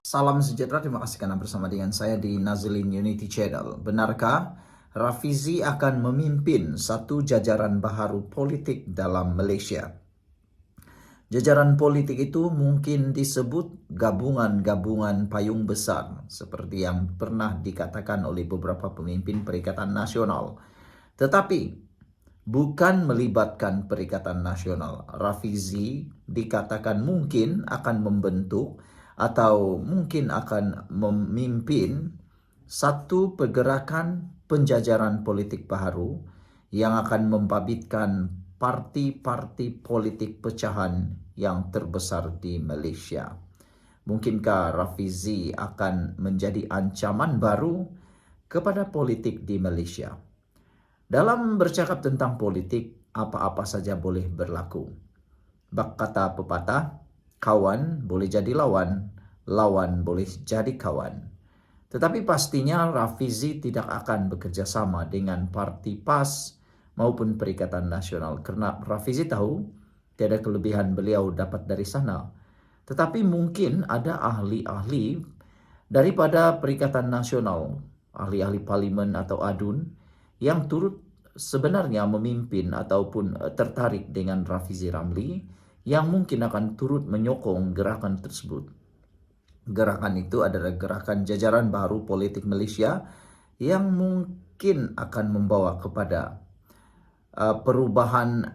Salam sejahtera, terima kasih karena bersama dengan saya di Nazilin Unity Channel. Benarkah Rafizi akan memimpin satu jajaran baharu politik dalam Malaysia? Jajaran politik itu mungkin disebut gabungan-gabungan payung besar, seperti yang pernah dikatakan oleh beberapa pemimpin Perikatan Nasional. Tetapi bukan melibatkan Perikatan Nasional. Rafizi dikatakan mungkin akan membentuk atau mungkin akan memimpin satu pergerakan penjajaran politik baru yang akan membabitkan parti-parti politik pecahan yang terbesar di Malaysia. Mungkinkah Rafizi akan menjadi ancaman baru kepada politik di Malaysia? Dalam bercakap tentang politik, apa-apa saja boleh berlaku. Bak kata pepatah, kawan boleh jadi lawan, lawan boleh jadi kawan. Tetapi pastinya Rafizi tidak akan bekerja sama dengan Parti PAS maupun Perikatan Nasional. Kerana Rafizi tahu tiada kelebihan beliau dapat dari sana. Tetapi mungkin ada ahli-ahli daripada Perikatan Nasional, ahli-ahli parlimen atau ADUN, yang turut sebenarnya memimpin ataupun tertarik dengan Rafizi Ramli, yang mungkin akan turut menyokong gerakan tersebut. Gerakan itu adalah gerakan jajaran baru politik Malaysia yang mungkin akan membawa kepada perubahan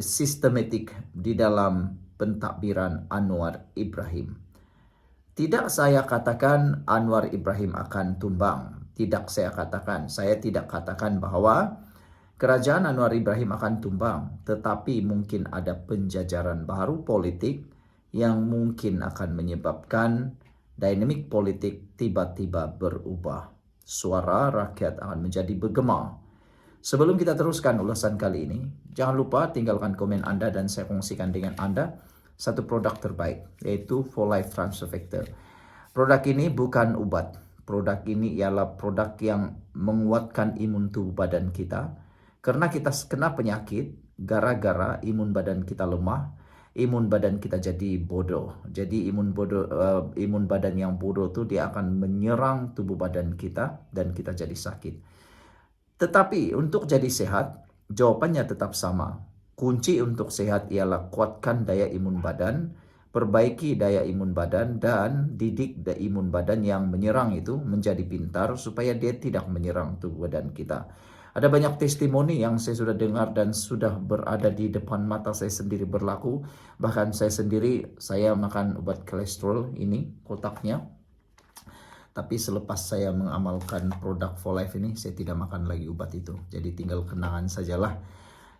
sistematik di dalam pentadbiran Anwar Ibrahim. Tidak saya katakan Anwar Ibrahim akan tumbang. Tidak saya katakan. Saya tidak katakan bahawa kerajaan Anwar Ibrahim akan tumbang. Tetapi mungkin ada penjajaran baru politik yang mungkin akan menyebabkan dinamik politik tiba-tiba berubah. Suara rakyat akan menjadi bergema. Sebelum kita teruskan ulasan kali ini, jangan lupa tinggalkan komen anda dan saya kongsikan dengan anda satu produk terbaik, yaitu For Life Transfer Factor. Produk ini bukan ubat. Produk ini ialah produk yang menguatkan imun tubuh badan kita. Karena kita kena penyakit, gara-gara imun badan kita lemah, imun badan kita jadi bodoh. Jadi imun badan yang bodoh itu dia akan menyerang tubuh badan kita dan kita jadi sakit. Tetapi untuk jadi sehat, jawapannya tetap sama. Kunci untuk sehat ialah kuatkan daya imun badan, perbaiki daya imun badan, dan didik daya imun badan yang menyerang itu menjadi pintar supaya dia tidak menyerang tubuh badan kita. Ada banyak testimoni yang saya sudah dengar dan sudah berada di depan mata saya sendiri berlaku. Bahkan saya makan obat kolesterol ini, kotaknya. Tapi selepas saya mengamalkan produk For Life ini, saya tidak makan lagi obat itu. Jadi tinggal kenangan sajalah.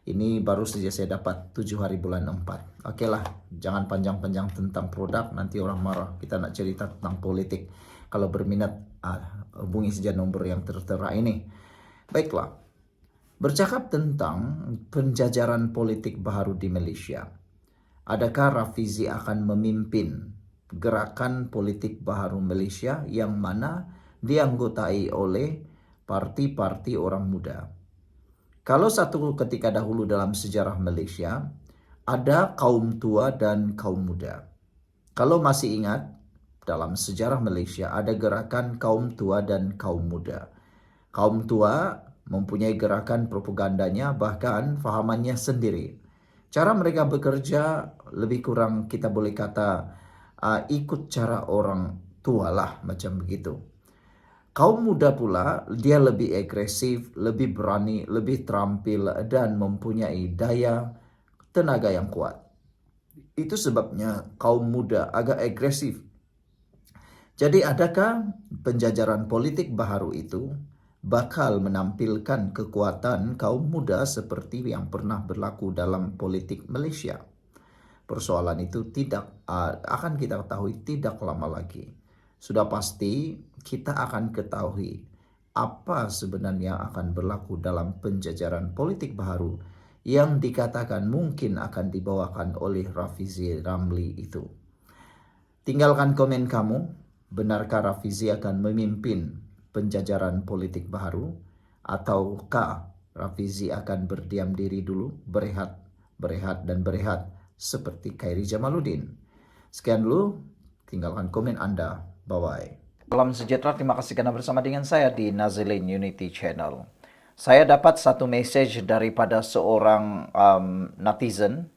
Ini baru saja saya dapat 7 hari bulan 4. Okeylah, jangan panjang-panjang tentang produk, nanti orang marah. Kita nak cerita tentang politik. Kalau berminat, hubungi saja nombor yang tertera ini. Baiklah, bercakap tentang penjajaran politik baru di Malaysia. Adakah Rafizi akan memimpin gerakan politik baharu Malaysia yang mana dianggotai oleh parti-parti orang muda? Kalau satu ketika dahulu dalam sejarah Malaysia, ada kaum tua dan kaum muda. Kalau masih ingat, dalam sejarah Malaysia ada gerakan kaum tua dan kaum muda. Kaum tua mempunyai gerakan propagandanya, bahkan fahamannya sendiri. Cara mereka bekerja lebih kurang kita boleh kata ikut cara orang tua lah, macam begitu. Kaum muda pula, dia lebih agresif, lebih berani, lebih terampil dan mempunyai daya tenaga yang kuat. Itu sebabnya kaum muda agak agresif. Jadi adakah penjajaran politik baharu itu bakal menampilkan kekuatan kaum muda seperti yang pernah berlaku dalam politik Malaysia? Persoalan itu akan kita ketahui tidak lama lagi. Sudah pasti kita akan ketahui apa sebenarnya akan berlaku dalam penjajaran politik baru yang dikatakan mungkin akan dibawakan oleh Rafizi Ramli itu. Tinggalkan komen kamu, benarkah Rafizi akan memimpin penjajaran politik baru, ataukah Rafizi akan berdiam diri dulu, berehat dan berehat seperti Khairi Jamaluddin? Sekian dulu. Tinggalkan komen Anda. Bye-bye. Salam sejahtera, terima kasih karena bersama dengan saya di Nazilin Unity Channel. Saya dapat satu message daripada seorang netizen.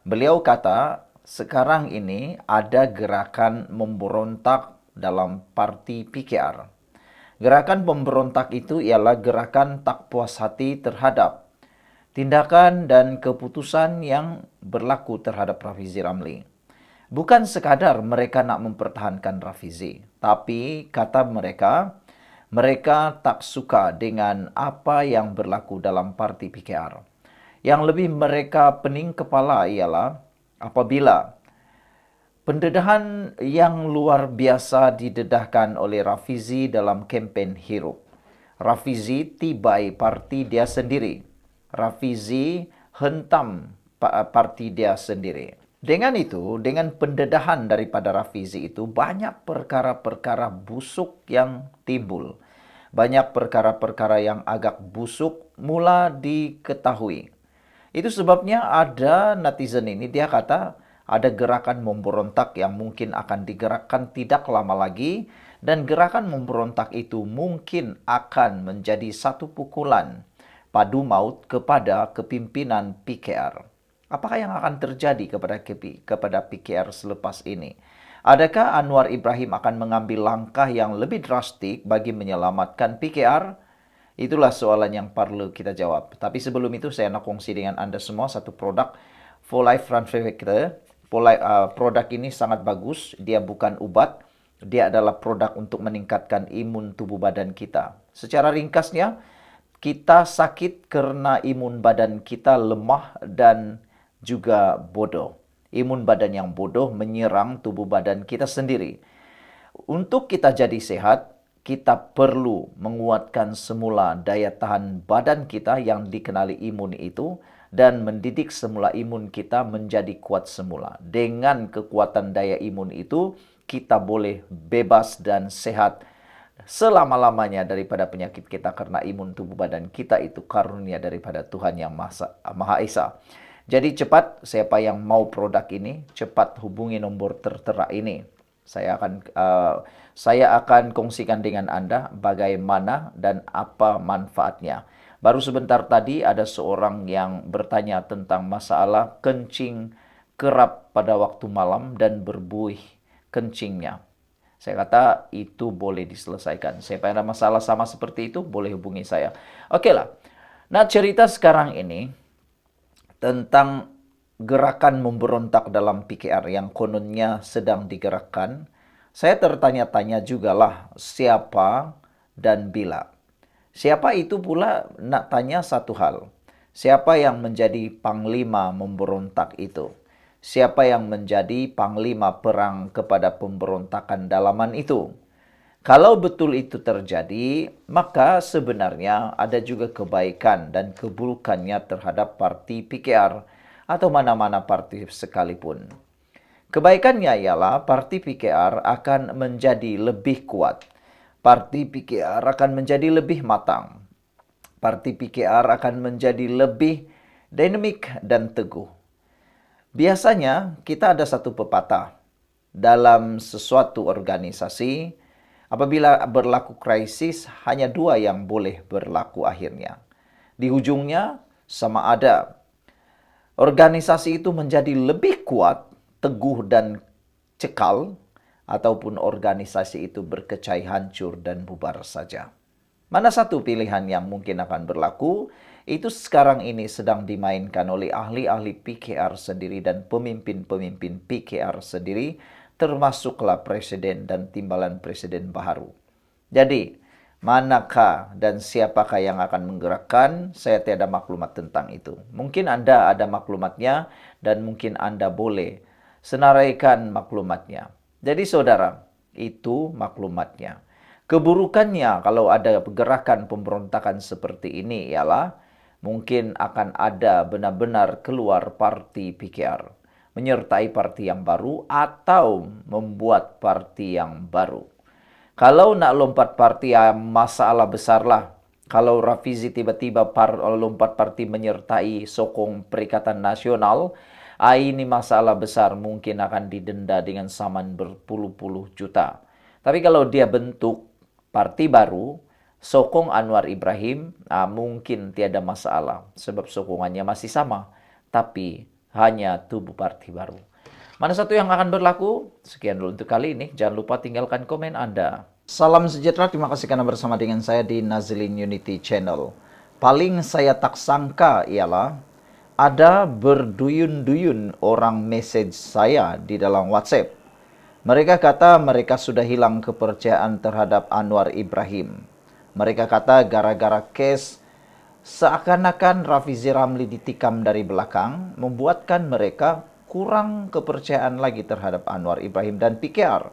Beliau kata, sekarang ini ada gerakan memberontak dalam parti PKR. Gerakan pemberontak itu ialah gerakan tak puas hati terhadap tindakan dan keputusan yang berlaku terhadap Rafizi Ramli. Bukan sekadar mereka nak mempertahankan Rafizi, tapi kata mereka, mereka tak suka dengan apa yang berlaku dalam parti PKR. Yang lebih mereka pening kepala ialah apabila pendedahan yang luar biasa didedahkan oleh Rafizi dalam kempen Hirup. Rafizi tibai parti dia sendiri. Rafizi hentam parti dia sendiri. Dengan itu, dengan pendedahan daripada Rafizi itu, banyak perkara-perkara busuk yang timbul. Banyak perkara-perkara yang agak busuk mula diketahui. Itu sebabnya ada netizen ini, dia kata, ada gerakan memberontak yang mungkin akan digerakkan tidak lama lagi, dan gerakan memberontak itu mungkin akan menjadi satu pukulan padu maut kepada kepimpinan PKR. Apakah yang akan terjadi kepada PKR selepas ini? Adakah Anwar Ibrahim akan mengambil langkah yang lebih drastik bagi menyelamatkan PKR? Itulah soalan yang perlu kita jawab. Tapi sebelum itu saya nak kongsi dengan Anda semua satu produk For Life Transfector. Produk ini sangat bagus, dia bukan obat, dia adalah produk untuk meningkatkan imun tubuh badan kita. Secara ringkasnya, kita sakit karena imun badan kita lemah dan juga bodoh. Imun badan yang bodoh menyerang tubuh badan kita sendiri. Untuk kita jadi sehat, kita perlu menguatkan semula daya tahan badan kita yang dikenali imun itu, dan mendidik semula imun kita menjadi kuat semula. Dengan kekuatan daya imun itu, kita boleh bebas dan sehat selama-lamanya daripada penyakit kita, karena imun tubuh badan kita itu karunia daripada Tuhan Yang Maha Esa. Jadi cepat, siapa yang mau produk ini, cepat hubungi nomor tertera ini. Saya akan kongsikan dengan Anda bagaimana dan apa manfaatnya. Baru sebentar tadi ada seorang yang bertanya tentang masalah kencing kerap pada waktu malam dan berbuih kencingnya. Saya kata itu boleh diselesaikan. Siapa yang ada masalah sama seperti itu boleh hubungi saya. Oke lah. Nah, cerita sekarang ini tentang gerakan memberontak dalam PKR yang kononnya sedang digerakkan. Saya tertanya-tanya jugalah siapa dan bila. Siapa itu pula nak tanya satu hal. Siapa yang menjadi panglima memberontak itu? Siapa yang menjadi panglima perang kepada pemberontakan dalaman itu? Kalau betul itu terjadi, maka sebenarnya ada juga kebaikan dan keburukannya terhadap parti PKR atau mana-mana parti sekalipun. Kebaikannya ialah parti PKR akan menjadi lebih kuat. Parti PKR akan menjadi lebih matang. Parti PKR akan menjadi lebih dinamik dan teguh. Biasanya kita ada satu pepatah dalam sesuatu organisasi, apabila berlaku krisis hanya dua yang boleh berlaku akhirnya. Di ujungnya sama ada organisasi itu menjadi lebih kuat, teguh dan cekal, ataupun organisasi itu berkecai hancur dan bubar saja. Mana satu pilihan yang mungkin akan berlaku, itu sekarang ini sedang dimainkan oleh ahli-ahli PKR sendiri dan pemimpin-pemimpin PKR sendiri, termasuklah presiden dan timbalan presiden baru. Jadi, manakah dan siapakah yang akan menggerakkan? Saya tiada maklumat tentang itu. Mungkin Anda ada maklumatnya dan mungkin Anda boleh senaraikan maklumatnya. Jadi saudara, itu maklumatnya. Keburukannya kalau ada gerakan pemberontakan seperti ini ialah mungkin akan ada benar-benar keluar parti PKR, menyertai parti yang baru atau membuat parti yang baru. Kalau nak lompat parti ya masalah besarlah. Kalau Rafizi tiba-tiba lompat parti menyertai sokong Perikatan Nasional, Ini masalah besar, mungkin akan didenda dengan saman berpuluh-puluh juta. Tapi kalau dia bentuk parti baru, sokong Anwar Ibrahim, mungkin tiada masalah. Sebab sokongannya masih sama, tapi hanya tubuh parti baru. Mana satu yang akan berlaku? Sekian dulu untuk kali ini. Jangan lupa tinggalkan komen Anda. Salam sejahtera, terima kasih karena bersama dengan saya di Nazilin Unity Channel. Paling saya tak sangka ialah ada berduyun-duyun orang message saya di dalam WhatsApp. Mereka kata mereka sudah hilang kepercayaan terhadap Anwar Ibrahim. Mereka kata gara-gara case seakan-akan Rafizi Ramli ditikam dari belakang, membuatkan mereka kurang kepercayaan lagi terhadap Anwar Ibrahim dan PKR.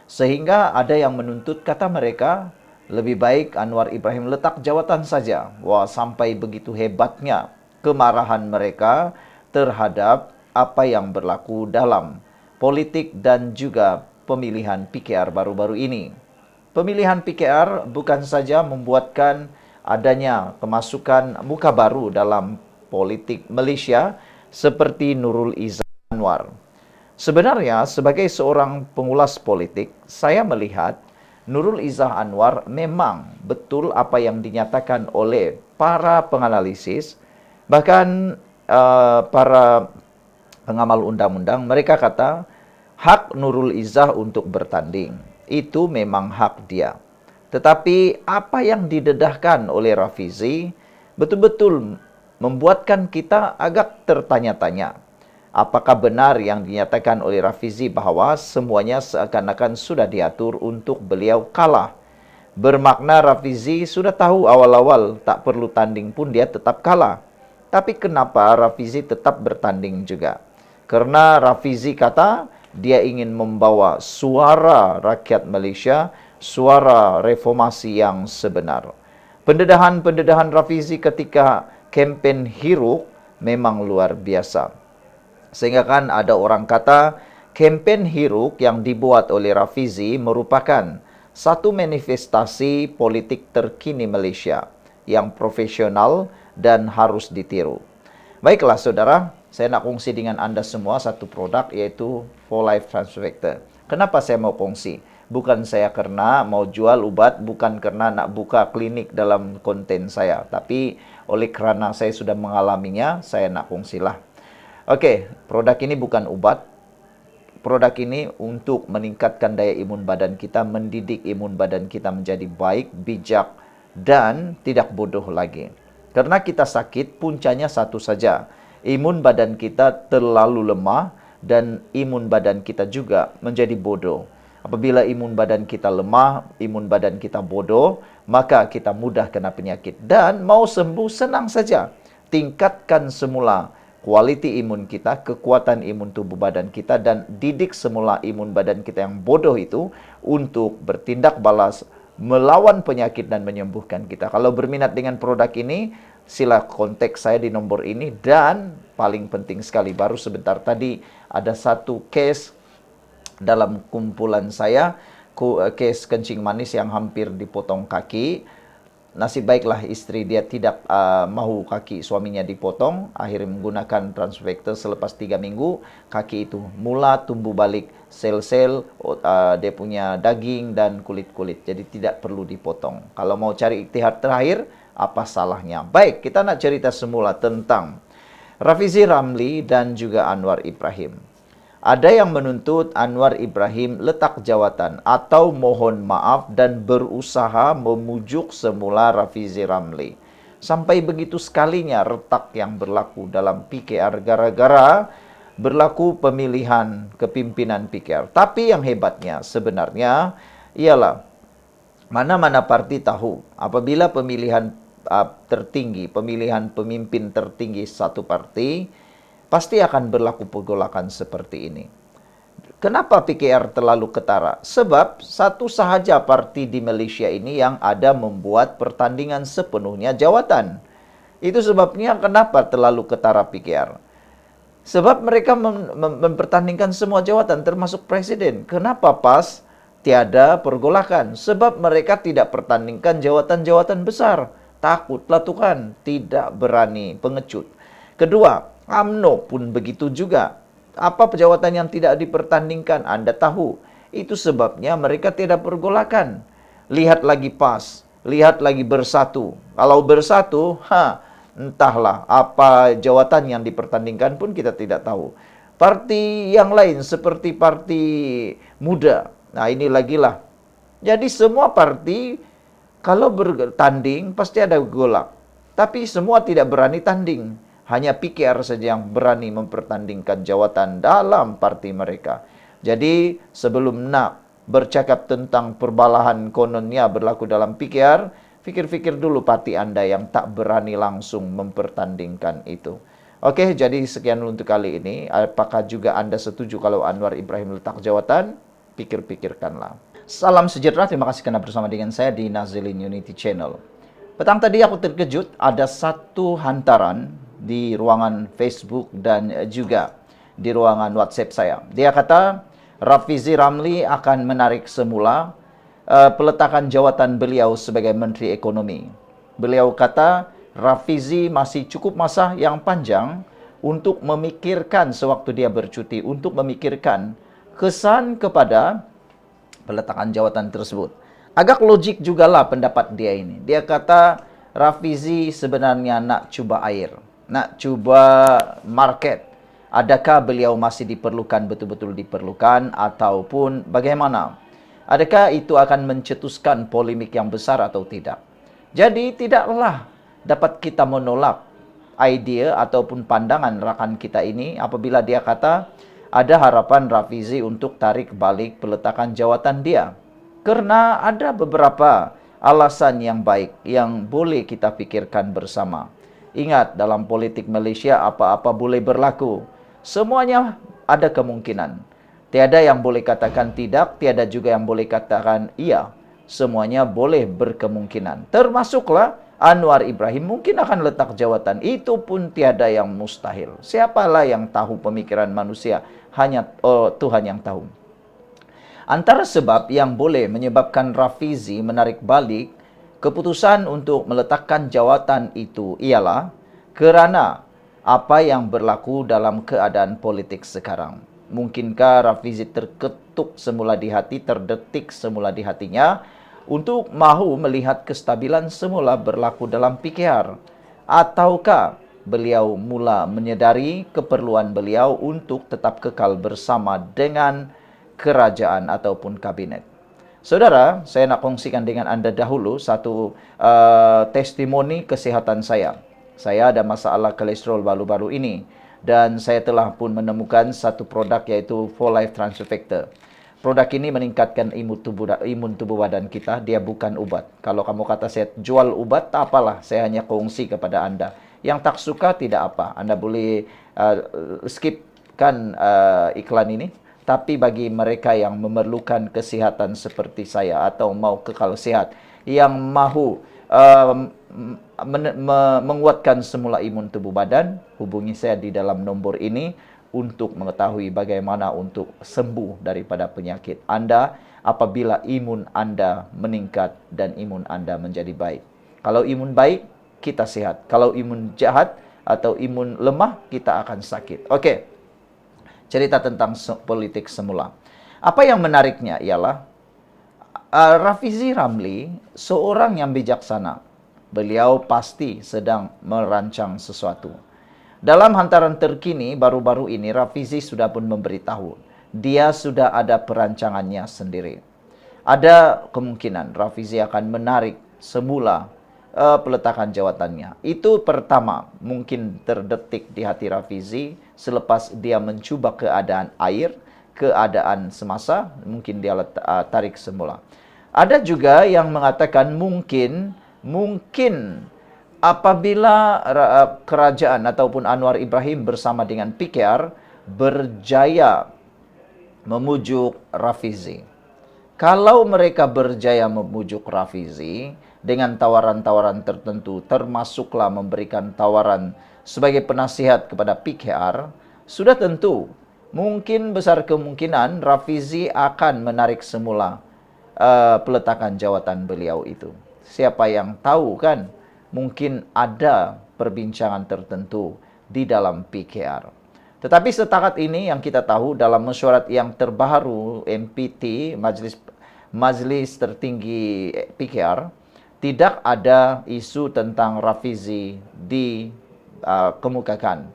Sehingga ada yang menuntut, kata mereka, lebih baik Anwar Ibrahim letak jawatan saja. Wah, sampai begitu hebatnya kemarahan mereka terhadap apa yang berlaku dalam politik dan juga pemilihan PKR baru-baru ini. Pemilihan PKR bukan saja membuatkan adanya kemasukan muka baru dalam politik Malaysia seperti Nurul Izzah Anwar. Sebenarnya sebagai seorang pengulas politik, saya melihat Nurul Izzah Anwar memang betul apa yang dinyatakan oleh para penganalisis. Bahkan para pengamal undang-undang, mereka kata hak Nurul Izzah untuk bertanding. Itu memang hak dia. Tetapi apa yang didedahkan oleh Rafizi betul-betul membuatkan kita agak tertanya-tanya. Apakah benar yang dinyatakan oleh Rafizi bahwa semuanya seakan-akan sudah diatur untuk beliau kalah? Bermakna Rafizi sudah tahu awal-awal tak perlu tanding pun dia tetap kalah. Tapi kenapa Rafizi tetap bertanding juga? Karena Rafizi kata dia ingin membawa suara rakyat Malaysia, suara reformasi yang sebenar. Pendedahan-pendedahan Rafizi ketika kempen Hiruk memang luar biasa. Sehingga kan ada orang kata kempen Hiruk yang dibuat oleh Rafizi merupakan satu manifestasi politik terkini Malaysia yang profesional dan harus ditiru. Baiklah saudara, saya nak kongsi dengan Anda semua satu produk yaitu For Life Transfector. Kenapa saya mau kongsi? Bukan saya karena mau jual ubat, bukan karena nak buka klinik dalam konten saya, tapi oleh kerana saya sudah mengalaminya, saya nak kongsilah. Oke, produk ini bukan ubat. Produk ini untuk meningkatkan daya imun badan kita, mendidik imun badan kita menjadi baik, bijak, dan tidak bodoh lagi. Karena kita sakit, puncanya satu saja. Imun badan kita terlalu lemah dan imun badan kita juga menjadi bodoh. Apabila imun badan kita lemah, imun badan kita bodoh, maka kita mudah kena penyakit. Dan mau sembuh senang saja. Tingkatkan semula kualiti imun kita, kekuatan imun tubuh badan kita, dan didik semula imun badan kita yang bodoh itu untuk bertindak balas, melawan penyakit dan menyembuhkan kita. Kalau berminat dengan produk ini, sila kontak saya di nomor ini. Dan paling penting sekali, baru sebentar tadi ada satu case dalam kumpulan saya, case kencing manis yang hampir dipotong kaki. Nasib baiklah istri dia tidak mahu kaki suaminya dipotong, akhirnya menggunakan Transfector. Selepas 3 minggu, kaki itu mula tumbuh balik sel-sel, dia punya daging dan kulit-kulit. Jadi tidak perlu dipotong. Kalau mau cari ikhtiar terakhir, apa salahnya? Baik, kita nak cerita semula tentang Rafizi Ramli dan juga Anwar Ibrahim. Ada yang menuntut Anwar Ibrahim letak jawatan atau mohon maaf dan berusaha memujuk semula Rafizi Ramli. Sampai begitu sekalinya retak yang berlaku dalam PKR gara-gara berlaku pemilihan kepimpinan PKR. Tapi yang hebatnya sebenarnya ialah mana-mana parti tahu apabila pemilihan tertinggi, pemilihan pemimpin tertinggi satu parti, pasti akan berlaku pergolakan seperti ini. Kenapa PKR terlalu ketara? Sebab satu sahaja parti di Malaysia ini yang ada membuat pertandingan sepenuhnya jawatan. Itu sebabnya kenapa terlalu ketara PKR. Sebab mereka mempertandingkan semua jawatan termasuk presiden. Kenapa pas tiada pergolakan? Sebab mereka tidak pertandingkan jawatan-jawatan besar. Takutlah Tuhan, tidak berani pengecut. Kedua, UMNO pun begitu juga. Apa jawatan yang tidak dipertandingkan? Anda tahu. Itu sebabnya mereka tidak pergolakan. Lihat lagi PAS, lihat lagi Bersatu. Kalau Bersatu, entahlah apa jawatan yang dipertandingkan pun kita tidak tahu. Parti yang lain seperti Parti Muda. Nah, ini lagi lah. Jadi semua parti kalau bertanding pasti ada golak. Tapi semua tidak berani tanding. Hanya PKR saja yang berani mempertandingkan jawatan dalam parti mereka. Jadi sebelum nak bercakap tentang perbalahan kononnya berlaku dalam PKR, fikir-fikir dulu parti Anda yang tak berani langsung mempertandingkan itu. Oke, jadi sekian untuk kali ini. Apakah juga Anda setuju kalau Anwar Ibrahim letak jawatan? Pikir-pikirkanlah. Salam sejahtera, terima kasih karena bersama dengan saya di Nazilin Unity Channel. Petang tadi aku terkejut, ada satu hantaran di ruangan Facebook dan juga di ruangan WhatsApp saya. Dia kata, Rafizi Ramli akan menarik semula peletakan jawatan beliau sebagai Menteri Ekonomi. Beliau kata, Rafizi masih cukup masa yang panjang untuk memikirkan sewaktu dia bercuti, untuk memikirkan kesan kepada peletakan jawatan tersebut. Agak logik jugalah pendapat dia ini. Dia kata Rafizi sebenarnya nak cuba air, nak cuba market. Adakah beliau masih diperlukan, betul-betul diperlukan, ataupun bagaimana? Adakah itu akan mencetuskan polemik yang besar atau tidak? Jadi tidaklah dapat kita menolak idea ataupun pandangan rakan kita ini apabila dia kata ada harapan Rafizi untuk tarik balik peletakan jawatan dia. Karena ada beberapa alasan yang baik yang boleh kita pikirkan bersama. Ingat, dalam politik Malaysia apa-apa boleh berlaku. Semuanya ada kemungkinan. Tiada yang boleh katakan tidak, tiada juga yang boleh katakan iya. Semuanya boleh berkemungkinan. Termasuklah Anwar Ibrahim mungkin akan letak jawatan. Itu pun tiada yang mustahil. Siapalah yang tahu pemikiran manusia? Hanya Tuhan yang tahu. Antara sebab yang boleh menyebabkan Rafizi menarik balik keputusan untuk meletakkan jawatan itu ialah kerana apa yang berlaku dalam keadaan politik sekarang. Mungkinkah Rafizi terketuk semula di hati, terdetik semula di hatinya untuk mahu melihat kestabilan semula berlaku dalam PKR? Ataukah beliau mula menyedari keperluan beliau untuk tetap kekal bersama dengan kerajaan ataupun kabinet? Saudara, saya nak kongsikan dengan Anda dahulu satu testimoni kesihatan saya. Saya ada masalah kolesterol baru-baru ini dan saya telah pun menemukan satu produk yaitu For Life Transfer Factor. Produk ini meningkatkan imun tubuh badan kita, dia bukan ubat. Kalau kamu kata saya jual ubat, tak apalah, saya hanya kongsi kepada Anda. Yang tak suka tidak apa, Anda boleh skipkan iklan ini. Tapi bagi mereka yang memerlukan kesihatan seperti saya atau mau kekal sehat, yang mahu menguatkan semula imun tubuh badan, hubungi saya di dalam nombor ini untuk mengetahui bagaimana untuk sembuh daripada penyakit Anda apabila imun Anda meningkat dan imun Anda menjadi baik. Kalau imun baik, kita sehat. Kalau imun jahat atau imun lemah, kita akan sakit. Oke. Cerita tentang politik semula. Apa yang menariknya ialah Rafizi Ramli seorang yang bijaksana. Beliau pasti sedang merancang sesuatu. Dalam hantaran terkini baru-baru ini Rafizi sudah pun memberitahu dia sudah ada perancangannya sendiri. Ada kemungkinan Rafizi akan menarik semula peletakan jawatannya. Itu pertama, mungkin terdetik di hati Rafizi selepas dia mencuba keadaan air, keadaan semasa, mungkin dia tarik semula. Ada juga yang mengatakan mungkin apabila kerajaan ataupun Anwar Ibrahim bersama dengan PKR berjaya memujuk Rafizi. Kalau mereka berjaya memujuk Rafizi dengan tawaran-tawaran tertentu, termasuklah memberikan tawaran sebagai penasihat kepada PKR, sudah tentu mungkin besar kemungkinan Rafizi akan menarik semula peletakan jawatan beliau itu. Siapa yang tahu kan? Mungkin ada perbincangan tertentu di dalam PKR. Tetapi setakat ini yang kita tahu dalam mesyuarat yang terbaru MPT, Majelis Tertinggi PKR, tidak ada isu tentang Rafizi dikemukakan.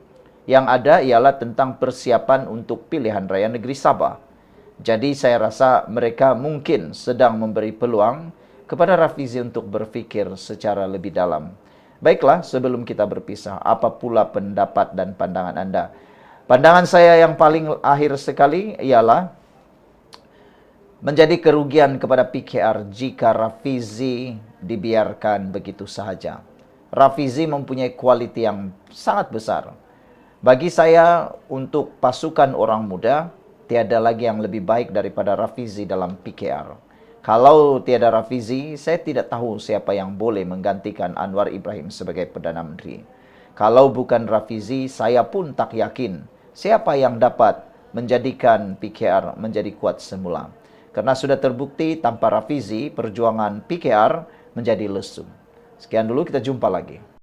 Yang ada ialah tentang persiapan untuk pilihan raya negeri Sabah. Jadi saya rasa mereka mungkin sedang memberi peluang kepada Rafizi untuk berfikir secara lebih dalam. Baiklah, sebelum kita berpisah, apa pula pendapat dan pandangan Anda? Pandangan saya yang paling akhir sekali ialah menjadi kerugian kepada PKR jika Rafizi dibiarkan begitu sahaja. Rafizi mempunyai kualiti yang sangat besar. Bagi saya, untuk pasukan orang muda, tiada lagi yang lebih baik daripada Rafizi dalam PKR. Kalau tiada Rafizi, saya tidak tahu siapa yang boleh menggantikan Anwar Ibrahim sebagai Perdana Menteri. Kalau bukan Rafizi, saya pun tak yakin siapa yang dapat menjadikan PKR menjadi kuat semula. Karena sudah terbukti tanpa Rafizi, perjuangan PKR menjadi lesu. Sekian dulu, kita jumpa lagi.